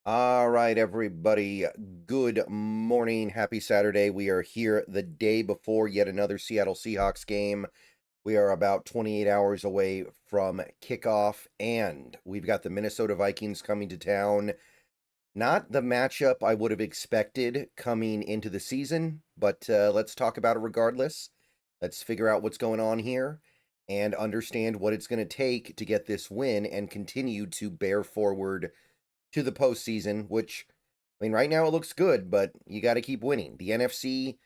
All right, everybody. Good morning. Happy Saturday. We are here the day before yet another Seattle Seahawks game. We are about 28 hours away from kickoff, and we've got the Minnesota Vikings coming to town. Not the matchup I would have expected coming into the season, but let's talk about it regardless. Let's figure out what's going on here and understand what it's going to take to get this win and continue to bear forward to the postseason, which, I mean, right now it looks good, but you got to keep winning. The NFC,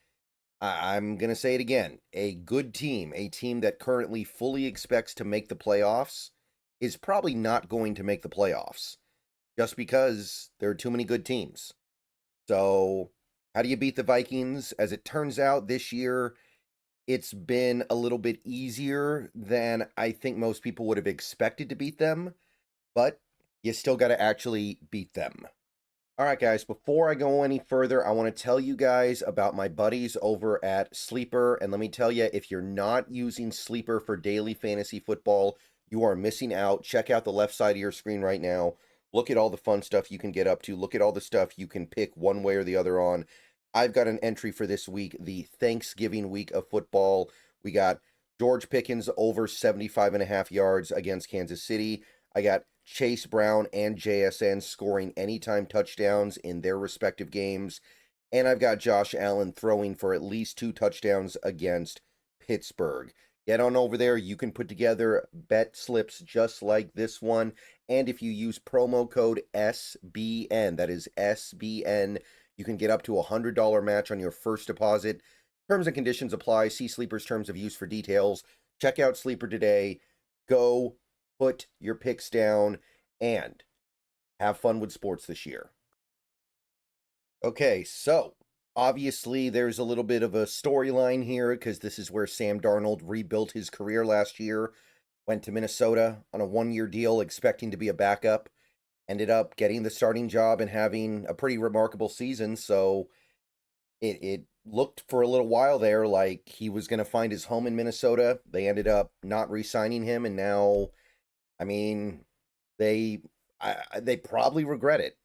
I'm going to say it again, a good team, a team that currently fully expects to make the playoffs, is probably not going to make the playoffs just because there are too many good teams. So, how do you beat the Vikings? As it turns out, this year it's been a little bit easier than I think most people would have expected to beat them, but you still got to actually beat them. All right, guys, before I go any further, I want to tell you guys about my buddies over at Sleeper. And let me tell you, if you're not using Sleeper for daily fantasy football, you are missing out. Check out the left side of your screen right now. Look at all the fun stuff you can get up to. Look at all the stuff you can pick one way or the other on. I've got an entry for this week, the Thanksgiving week of football. We got George Pickens over 75.5 yards against Kansas City. I got Chase Brown and JSN scoring anytime touchdowns in their respective games. And I've got Josh Allen throwing for at least 2 touchdowns against Pittsburgh. Get on over there. You can put together bet slips just like this one. And if you use promo code SBN, that is SBN, you can get up to a $100 match on your first deposit. Terms and conditions apply. See Sleeper's terms of use for details. Check out Sleeper today. Go put your picks down and have fun with sports this year. Okay, so obviously there's a little bit of a storyline here because this is where Sam Darnold rebuilt his career last year, went to Minnesota on a 1-year deal expecting to be a backup, ended up getting the starting job and having a pretty remarkable season. So it looked for a little while there like he was going to find his home in Minnesota. They ended up not re-signing him, and now, I mean, they they probably regret it.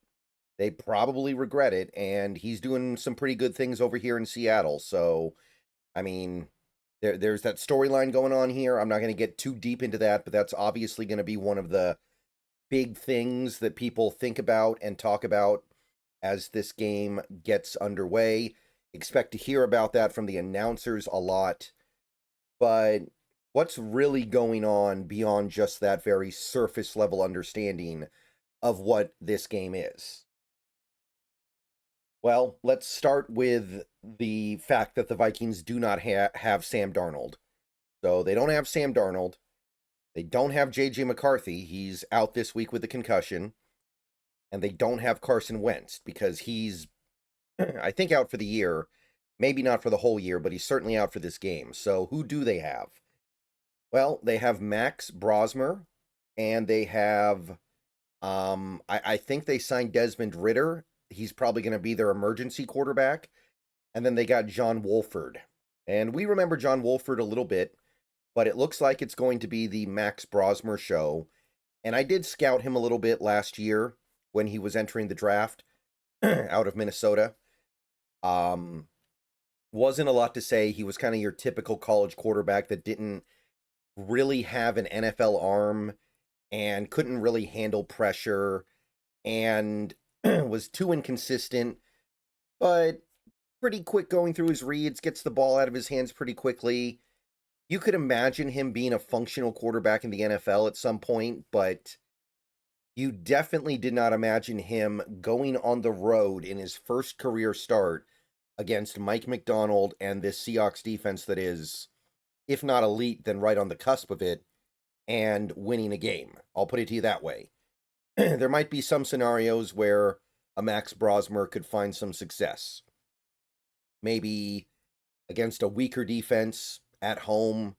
They probably regret it, and he's doing some pretty good things over here in Seattle. So, I mean, there's that storyline going on here. I'm not going to get too deep into that, but that's obviously going to be one of the big things that people think about and talk about as this game gets underway. Expect to hear about that from the announcers a lot. But what's really going on beyond just that very surface level understanding of what this game is? Well, let's start with the fact that the Vikings do not have Sam Darnold. So they don't have Sam Darnold. They don't have J.J. McCarthy. He's out this week with a concussion. And they don't have Carson Wentz because he's, I think, out for the year. Maybe not for the whole year, but he's certainly out for this game. So who do they have? Well, they have Max Brosmer, and they have, I think they signed Desmond Ridder. He's probably going to be their emergency quarterback. And then they got John Wolford. And we remember John Wolford a little bit, but it looks like it's going to be the Max Brosmer show. And I did scout him a little bit last year when he was entering the draft out of Minnesota. Um, wasn't a lot to say. He was kind of your typical college quarterback that didn't really have an NFL arm and couldn't really handle pressure and was too inconsistent, but pretty quick going through his reads, gets the ball out of his hands pretty quickly. You could imagine him being a functional quarterback in the NFL at some point, but you definitely did not imagine him going on the road in his first career start against Mike McDonald and this Seahawks defense that is, if not elite, then right on the cusp of it, and winning a game. I'll put it to you that way. There might be some scenarios where a Max Brosmer could find some success. Maybe against a weaker defense at home,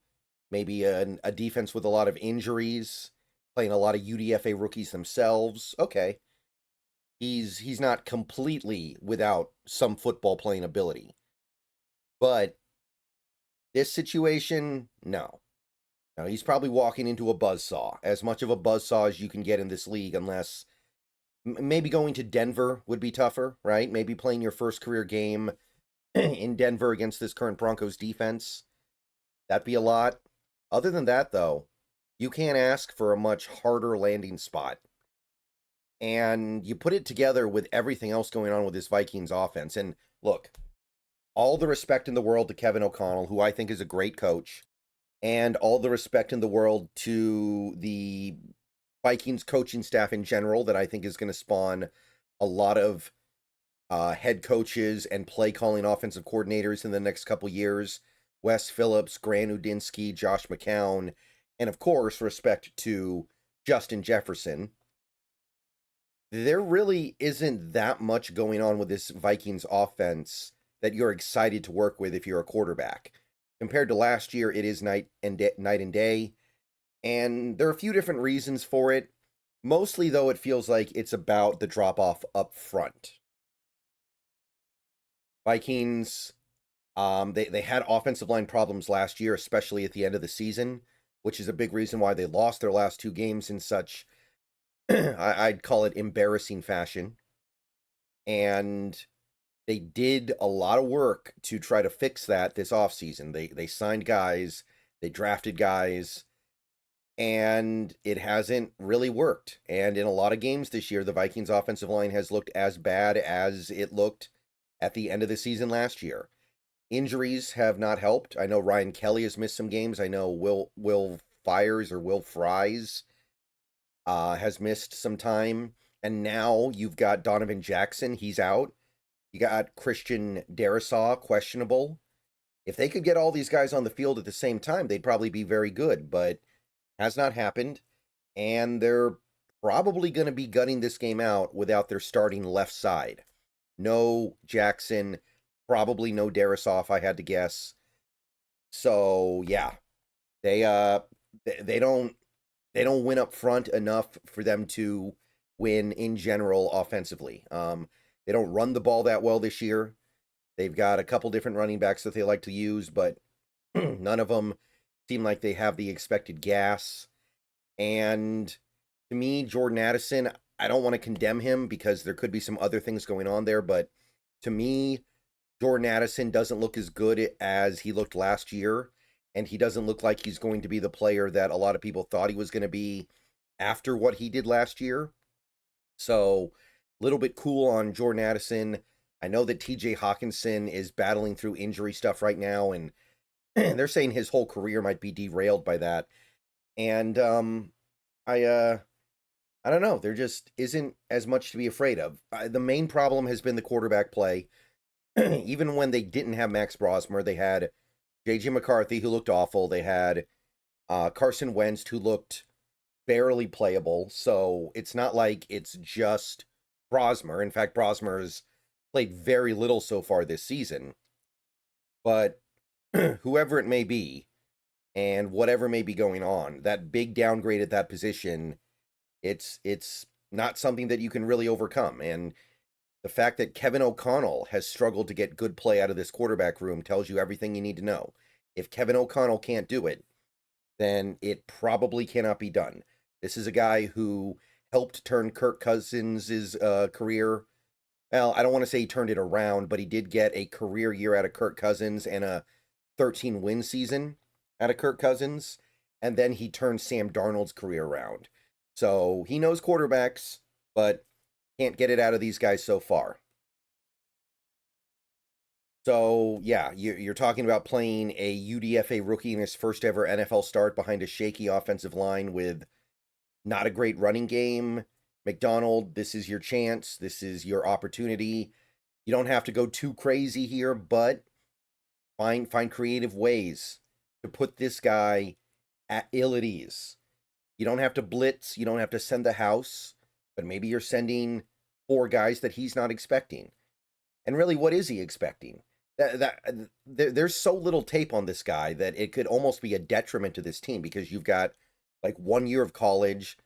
maybe a defense with a lot of injuries, playing a lot of UDFA rookies themselves. Okay. He's not completely without some football playing ability. But this situation, no. Now, he's probably walking into a buzzsaw, as much of a buzzsaw as you can get in this league, unless Maybe going to Denver would be tougher, right? Maybe playing your first career game in Denver against this current Broncos defense. That'd be a lot. Other than that, though, you can't ask for a much harder landing spot. And you put it together with everything else going on with this Vikings offense. And look, all the respect in the world to Kevin O'Connell, who I think is a great coach, and all the respect in the world to the Vikings coaching staff in general, that I think is going to spawn a lot of head coaches and play calling offensive coordinators in the next couple years. Wes Phillips, Grant Udinsky, Josh McCown, and of course, respect to Justin Jefferson. There really isn't that much going on with this Vikings offense that you're excited to work with if you're a quarterback. Compared to last year, it is night and day. And there are a few different reasons for it. Mostly, though, it feels like it's about the drop-off up front. Vikings, they had offensive line problems last year, especially at the end of the season, which is a big reason why they lost their last two games in such, I'd call it embarrassing fashion. And they did a lot of work to try to fix that this offseason. They signed guys, they drafted guys, and it hasn't really worked. And in a lot of games this year, the Vikings offensive line has looked as bad as it looked at the end of the season last year. Injuries have not helped. I know Ryan Kelly has missed some games. I know Will Fries has missed some time. And now you've got Donovan Jackson. He's out. You got Christian Darrisaw, questionable. If they could get all these guys on the field at the same time, they'd probably be very good, but has not happened. And they're probably going to be gutting this game out without their starting left side. No Jackson, probably no Darrisaw, if I had to guess. So yeah, they don't win up front enough for them to win in general offensively. They don't run the ball that well this year. They've got a couple different running backs that they like to use, but none of them seem like they have the expected gas. And to me, Jordan Addison, I don't want to condemn him because there could be some other things going on there, but to me, Jordan Addison doesn't look as good as he looked last year, and he doesn't look like he's going to be the player that a lot of people thought he was going to be after what he did last year. So, a little bit cool on Jordan Addison. I know that TJ Hawkinson is battling through injury stuff right now, and they're saying his whole career might be derailed by that. And I don't know. There just isn't as much to be afraid of. The main problem has been the quarterback play. Even when they didn't have Max Brosmer, they had J.J. McCarthy, who looked awful. They had Carson Wentz, who looked barely playable. So it's not like it's just Brosmer. In fact, Brosmer has played very little so far this season. But whoever it may be, and whatever may be going on, that big downgrade at that position, it's not something that you can really overcome. And the fact that Kevin O'Connell has struggled to get good play out of this quarterback room tells you everything you need to know. If Kevin O'Connell can't do it, then it probably cannot be done. This is a guy who helped turn Kirk Cousins' career. Well, I don't want to say he turned it around, but he did get a career year out of Kirk Cousins and a 13-win season out of Kirk Cousins. And then he turned Sam Darnold's career around. So he knows quarterbacks, but can't get it out of these guys so far. So, yeah, you're talking about playing a UDFA rookie in his first ever NFL start behind a shaky offensive line with not a great running game. McDonald, this is your chance. This is your opportunity. You don't have to go too crazy here, but find creative ways to put this guy at ill at ease. You don't have to blitz. You don't have to send the house, but maybe you're sending 4 guys that he's not expecting. And really, what is he expecting? There's so little tape on this guy that it could almost be a detriment to this team because you've got like 1 year of college,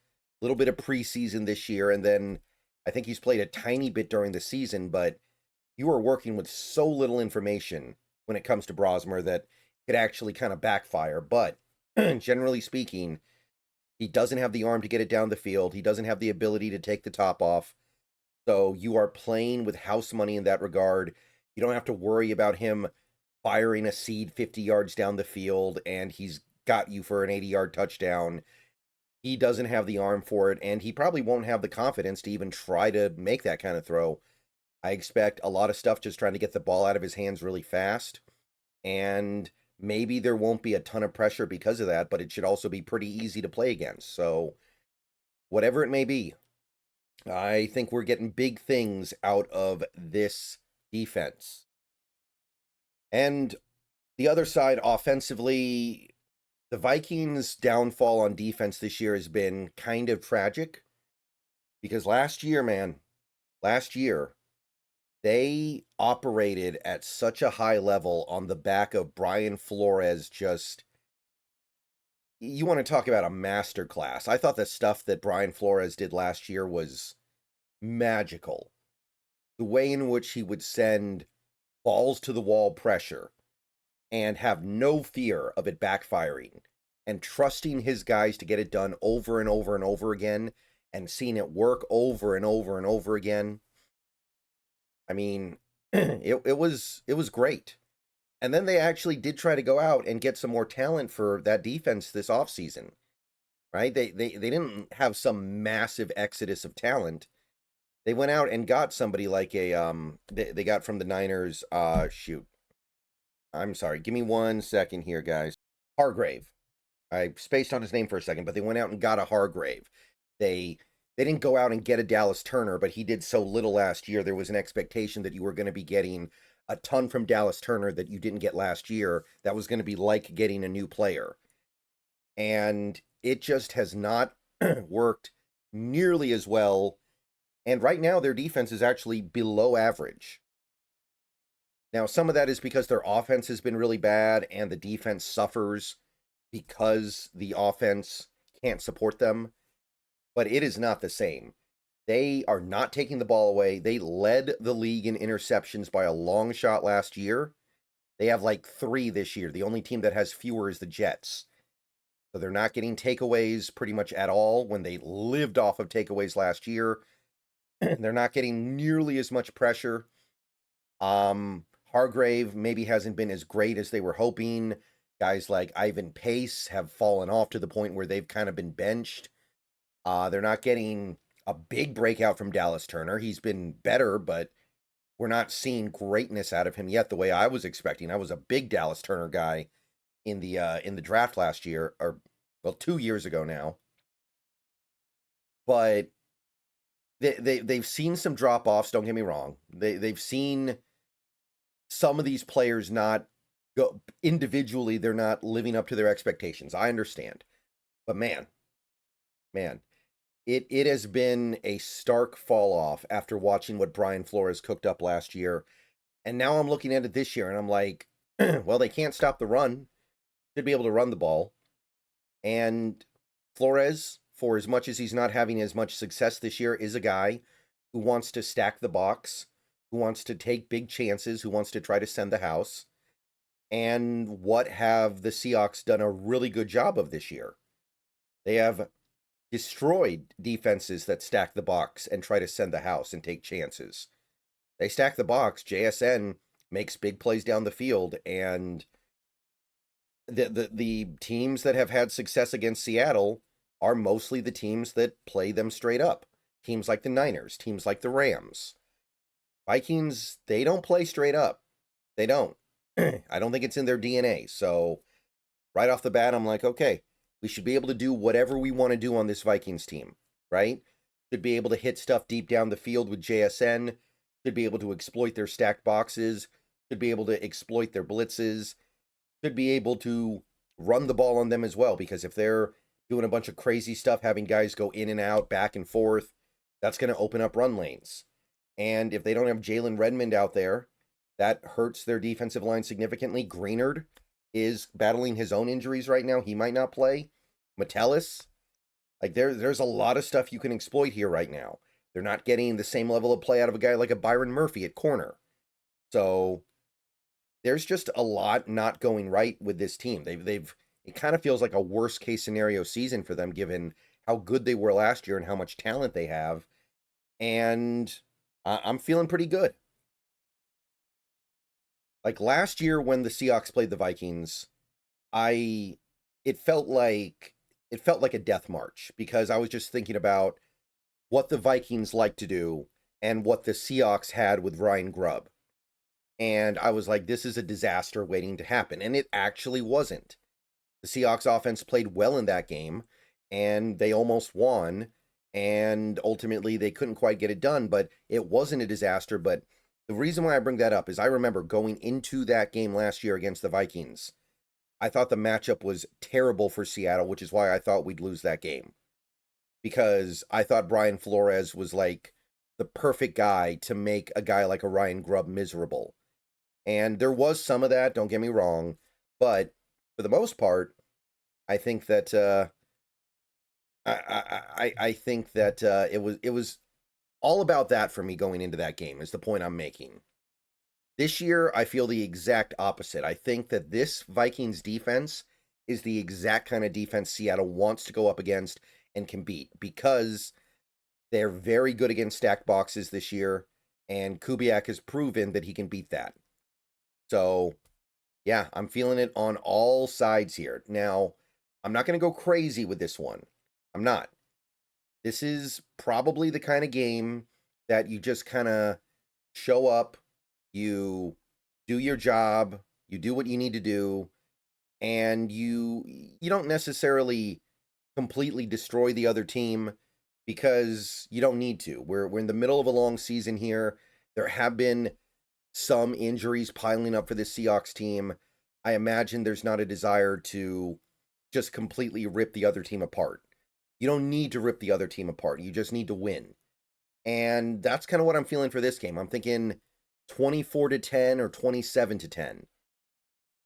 a little bit of preseason this year, and then I think he's played a tiny bit during the season, but you are working with so little information when it comes to Brosmer that could actually kind of backfire. But generally speaking, he doesn't have the arm to get it down the field. He doesn't have the ability to take the top off. So you are playing with house money in that regard. You don't have to worry about him firing a seed 50 yards down the field and he's got you for an 80-yard touchdown. He doesn't have the arm for it, and he probably won't have the confidence to even try to make that kind of throw. I expect a lot of stuff just trying to get the ball out of his hands really fast, and maybe there won't be a ton of pressure because of that, but it should also be pretty easy to play against. So whatever it may be, I think we're getting big things out of this defense. And the other side, offensively, the Vikings' downfall on defense this year has been kind of tragic because last year, they operated at such a high level on the back of Brian Flores. Just, you want to talk about a masterclass. I thought the stuff that Brian Flores did last year was magical. The way in which he would send balls to the wall pressure and have no fear of it backfiring and trusting his guys to get it done over and over and over again and seeing it work over and over and over again. I mean, it was great. And then they actually did try to go out and get some more talent for that defense this offseason, right? They didn't have some massive exodus of talent. They went out and got somebody like they got from the Niners, shoot. I'm sorry. Give me 1 second here, guys. Hargrave. I spaced on his name for a second, but they went out and got a Hargrave. They didn't go out and get a Dallas Turner, but he did so little last year. There was an expectation that you were going to be getting a ton from Dallas Turner that you didn't get last year. That was going to be like getting a new player. And it just has not worked nearly as well. And right now, their defense is actually below average. Now, some of that is because their offense has been really bad and the defense suffers because the offense can't support them. But it is not the same. They are not taking the ball away. They led the league in interceptions by a long shot last year. They have like 3 this year. The only team that has fewer is the Jets. So they're not getting takeaways pretty much at all when they lived off of takeaways last year. They're not getting nearly as much pressure. Hargrave maybe hasn't been as great as they were hoping. Guys like Ivan Pace have fallen off to the point where they've kind of been benched. They're not getting a big breakout from Dallas Turner. He's been better, but we're not seeing greatness out of him yet the way I was expecting. I was a big Dallas Turner guy in the draft last year, or well, 2 years ago now. But they've seen some drop-offs, don't get me wrong. They've seen some of these players not go individually, they're not living up to their expectations. I understand. But man, it has been a stark fall off after watching what Brian Flores cooked up last year. And now I'm looking at it this year and I'm like, well, they can't stop the run. Should be able to run the ball. And Flores, for as much as he's not having as much success this year, is a guy who wants to stack the box, who wants to take big chances, who wants to try to send the house. And what have the Seahawks done a really good job of this year? They have destroyed defenses that stack the box and try to send the house and take chances. They stack the box. JSN makes big plays down the field, and the teams that have had success against Seattle are mostly the teams that play them straight up. Teams like the Niners, teams like the Rams. Vikings, they don't play straight up. They don't. I don't think it's in their DNA. So right off the bat, I'm like, okay, we should be able to do whatever we want to do on this Vikings team, right? Should be able to hit stuff deep down the field with JSN. Should be able to exploit their stacked boxes. Should be able to exploit their blitzes. Should be able to run the ball on them as well, because if they're doing a bunch of crazy stuff, having guys go in and out, back and forth, that's going to open up run lanes. And if they don't have Jalen Redmond out there, that hurts their defensive line significantly. Greenard is battling his own injuries right now. He might not play. Metellus, like there's a lot of stuff you can exploit here right now. They're not getting the same level of play out of a guy like a Byron Murphy at corner. So there's just a lot not going right with this team. It kind of feels like a worst case scenario season for them, given how good they were last year and how much talent they have. And I'm feeling pretty good. Like last year when the Seahawks played the Vikings, I it felt like it felt like a death march because I was just thinking about what the Vikings like to do and what the Seahawks had with Ryan Grubb. And I was like, this is a disaster waiting to happen. And it actually wasn't. The Seahawks offense played well in that game, and they almost won. And ultimately, they couldn't quite get it done, but it wasn't a disaster. But the reason why I bring that up is I remember going into that game last year against the Vikings. I thought the matchup was terrible for Seattle, which is why I thought we'd lose that game. Because I thought Brian Flores was like the perfect guy to make a guy like a Ryan Grubb miserable. And there was some of that, don't get me wrong, but for the most part, I think that I think that it was all about that for me going into that game is the point I'm making. This year, I feel the exact opposite. I think that this Vikings defense is the exact kind of defense Seattle wants to go up against and can beat because they're very good against stacked boxes this year, and Kubiak has proven that he can beat that. So, yeah, I'm feeling it on all sides here. Now, I'm not going to go crazy with this one. I'm not. This is probably the kind of game that you just kind of show up, you do your job, you do what you need to do, and you don't necessarily completely destroy the other team because you don't need to. We're in the middle of a long season here. There have been some injuries piling up for this Seahawks team. I imagine there's not a desire to just completely rip the other team apart. You don't need to rip the other team apart. You just need to win. And that's kind of what I'm feeling for this game. I'm thinking 24-10 or 27-10.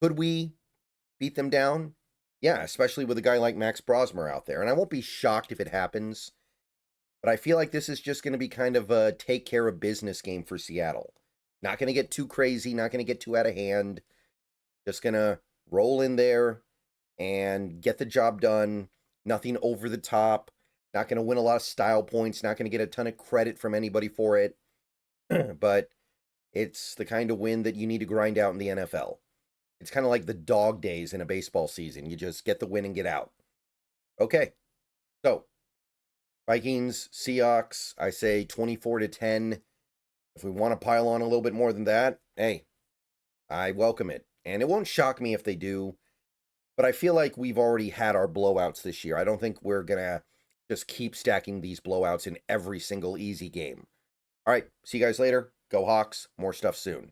Could we beat them down? Yeah, especially with a guy like Max Brosmer out there. And I won't be shocked if it happens. But I feel like this is just going to be kind of a take care of business game for Seattle. Not going to get too crazy, not going to get too out of hand. Just going to roll in there and get the job done. Nothing over the top. Not going to win a lot of style points. Not going to get a ton of credit from anybody for it. But it's the kind of win that you need to grind out in the NFL. It's kind of like the dog days in a baseball season. You just get the win and get out. Okay. So, Vikings, Seahawks, I say 24-10. If we want to pile on a little bit more than that, hey, I welcome it. And it won't shock me if they do. But I feel like we've already had our blowouts this year. I don't think we're going to just keep stacking these blowouts in every single easy game. All right, see you guys later. Go Hawks. More stuff soon.